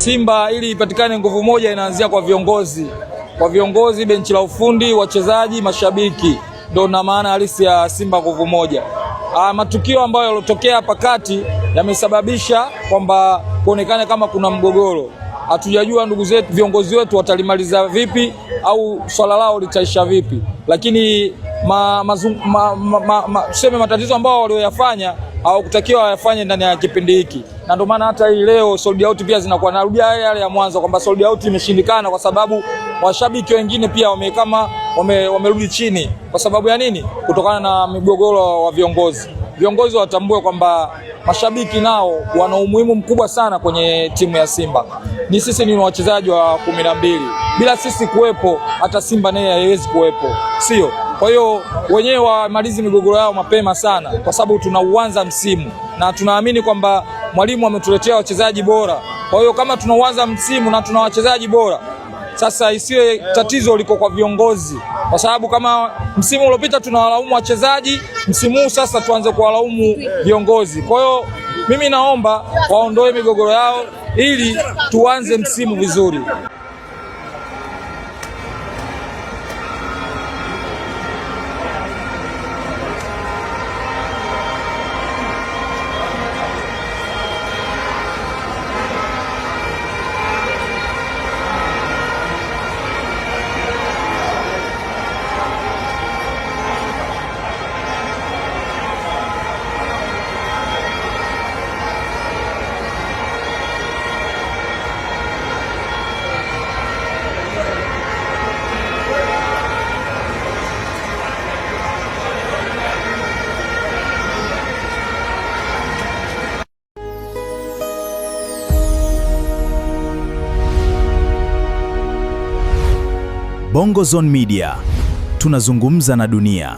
Simba ili ipatikane nguvu moja inaanzia kwa viongozi, benchi la ufundi, wachezaji, mashabiki. Ndio na maana halisi ya Simba nguvu moja. Matukio ambayo yalotokea hapa kati yamesababisha kwamba kuonekane kama kuna mgogoro. Hatujajua ndugu zetu viongozi wetu watalimaliza vipi au swala lao litaisha vipi, lakini tuseme matatizo ambao walioyafanya hawakutakiwa wayafanye ndani ya kipindi hiki, na ndio maana hata hii leo sold out pia zinakuwa narudia yale ya mwanzo kwamba sold out imeshindikana kwa sababu washabiki wengine pia wamerudi chini. Kwa sababu ya nini? Kutokana na migogoro wa viongozi. Viongozi watambue kwamba mashabiki nao wana umuhimu mkubwa sana kwenye timu ya Simba. Sisi ni wachezaji wa 12. Bila sisi kuwepo hata Simba naye haiwezi kuwepo. Sio? Kwa hiyo wenyewe wamalizi migogoro yao mapema sana kwa sababu tunauanza msimu na tunaamini kwamba mwalimu ametuletea wachezaji bora. Kwa hiyo kama tunauanza msimu na tuna wachezaji bora, sasa isiwe tatizo liko kwa viongozi. Kwa sababu kama msimu uliopita tunawalaumu wachezaji, msimu huu sasa tuanze kuwalaumu viongozi. Kwa hiyo mimi naomba waondoe migogoro yao ili tuanze msimu vizuri. Bongo Zone Media, tunazungumza na dunia.